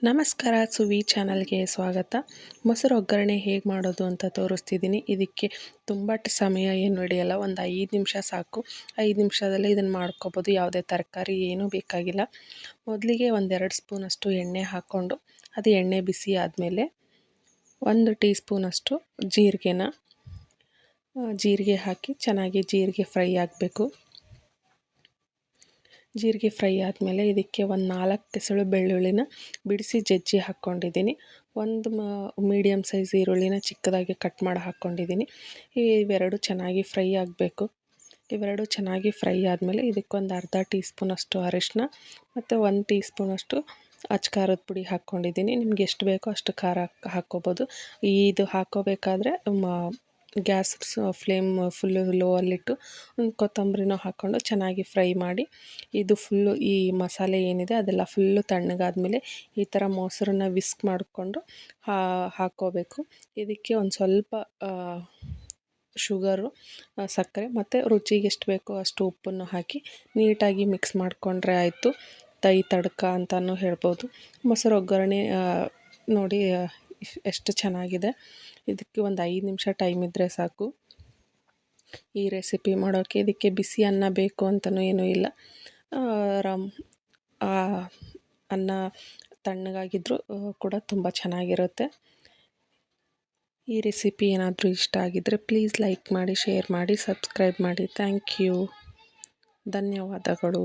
ನಮಸ್ಕಾರ, ಸುವಿ ಚಾನಲ್ಗೆ ಸ್ವಾಗತ. ಮೊಸರು ಒಗ್ಗರಣೆ ಹೇಗೆ ಮಾಡೋದು ಅಂತ ತೋರಿಸ್ತಿದ್ದೀನಿ. ಇದಕ್ಕೆ ತುಂಬ ಸಮಯ ಏನು ಹಿಡಿಯಲ್ಲ, ಒಂದು 5 ನಿಮಿಷ ಸಾಕು. 5 ನಿಮಿಷದಲ್ಲೇ ಇದನ್ನು ಮಾಡ್ಕೊಬೋದು. ಯಾವುದೇ ತರಕಾರಿ ಏನೂ ಬೇಕಾಗಿಲ್ಲ. ಮೊದಲಿಗೆ 1-2 ಸ್ಪೂನಷ್ಟು ಎಣ್ಣೆ ಹಾಕ್ಕೊಂಡು, ಅದು ಎಣ್ಣೆ ಬಿಸಿ ಆದಮೇಲೆ 1 ಟೀ ಸ್ಪೂನಷ್ಟು ಜೀರಿಗೆ ಹಾಕಿ ಚೆನ್ನಾಗಿ ಜೀರಿಗೆ ಫ್ರೈ ಆಗಬೇಕು. ಜೀರಿಗೆ ಫ್ರೈ ಆದಮೇಲೆ ಇದಕ್ಕೆ ಒಂದು 4 ಎಸಳು ಬೆಳ್ಳುಳ್ಳಿನ ಬಿಡಿಸಿ ಜಜ್ಜಿ ಹಾಕ್ಕೊಂಡಿದ್ದೀನಿ. ಒಂದು ಮೀಡಿಯಮ್ ಸೈಜ್ ಈರುಳ್ಳಿನ ಚಿಕ್ಕದಾಗಿ ಕಟ್ ಮಾಡಿ ಹಾಕ್ಕೊಂಡಿದ್ದೀನಿ. ಇವೆರಡು ಚೆನ್ನಾಗಿ ಫ್ರೈ ಆಗಬೇಕು. ಇವೆರಡು ಚೆನ್ನಾಗಿ ಫ್ರೈ ಆದಮೇಲೆ ಇದಕ್ಕೊಂದು ಅರ್ಧ ಟೀ ಸ್ಪೂನಷ್ಟು ಅರಿಶಿನ ಮತ್ತು 1 ಟೀ ಸ್ಪೂನಷ್ಟು ಅಚ್ಕಾರದ ಪುಡಿ ಹಾಕ್ಕೊಂಡಿದ್ದೀನಿ. ನಿಮ್ಗೆ ಎಷ್ಟು ಬೇಕೋ ಅಷ್ಟು ಖಾರ ಹಾಕ್ಕೋಬೋದು. ಇದು ಹಾಕ್ಕೋಬೇಕಾದ್ರೆ ಗ್ಯಾಸ್ ಫ್ಲೇಮ್ ಫುಲ್ಲು ಲೋ ಅಲ್ಲಿಟ್ಟು ಕೊತ್ತಂಬರಿನೂ ಹಾಕ್ಕೊಂಡು ಚೆನ್ನಾಗಿ ಫ್ರೈ ಮಾಡಿ, ಇದು ಫುಲ್ಲು ಈ ಮಸಾಲೆ ಏನಿದೆ ಅದೆಲ್ಲ ಫುಲ್ಲು ತಣ್ಣಗಾದ್ಮೇಲೆ ಈ ಥರ ಮೊಸರನ್ನ ವಿಸ್ಕ್ ಮಾಡಿಕೊಂಡು ಹಾಕ್ಕೋಬೇಕು. ಇದಕ್ಕೆ ಒಂದು ಸ್ವಲ್ಪ ಶುಗರು, ಸಕ್ಕರೆ ಮತ್ತು ರುಚಿಗೆ ಎಷ್ಟು ಬೇಕೋ ಅಷ್ಟು ಉಪ್ಪನ್ನು ಹಾಕಿ ನೀಟಾಗಿ ಮಿಕ್ಸ್ ಮಾಡಿಕೊಂಡ್ರೆ ಆಯಿತು. ತಡ್ಕ ಅಂತಲೂ ಹೇಳ್ಬೋದು. ಮೊಸರು ಒಗ್ಗರಣೆ ನೋಡಿ ಎಷ್ಟು ಚೆನ್ನಾಗಿದೆ. ಇದಕ್ಕೆ ಒಂದು 5 ನಿಮಿಷ ಟೈಮ್ ಇದ್ದರೆ ಸಾಕು ಈ ರೆಸಿಪಿ ಮಾಡೋಕ್ಕೆ. ಇದಕ್ಕೆ ಬಿಸಿ ಅನ್ನ ಬೇಕು ಅಂತಲೂ ಏನೂ ಇಲ್ಲ. ಅನ್ನ ತಣ್ಣಗಾಗಿದ್ದರೂ ಕೂಡ ತುಂಬ ಚೆನ್ನಾಗಿರುತ್ತೆ. ಈ ರೆಸಿಪಿ ಏನಾದರೂ ಇಷ್ಟ ಆಗಿದ್ದರೆ ಪ್ಲೀಸ್ ಲೈಕ್ ಮಾಡಿ, ಶೇರ್ ಮಾಡಿ, ಸಬ್ಸ್ಕ್ರೈಬ್ ಮಾಡಿ. Thank you. ಧನ್ಯವಾದಗಳು.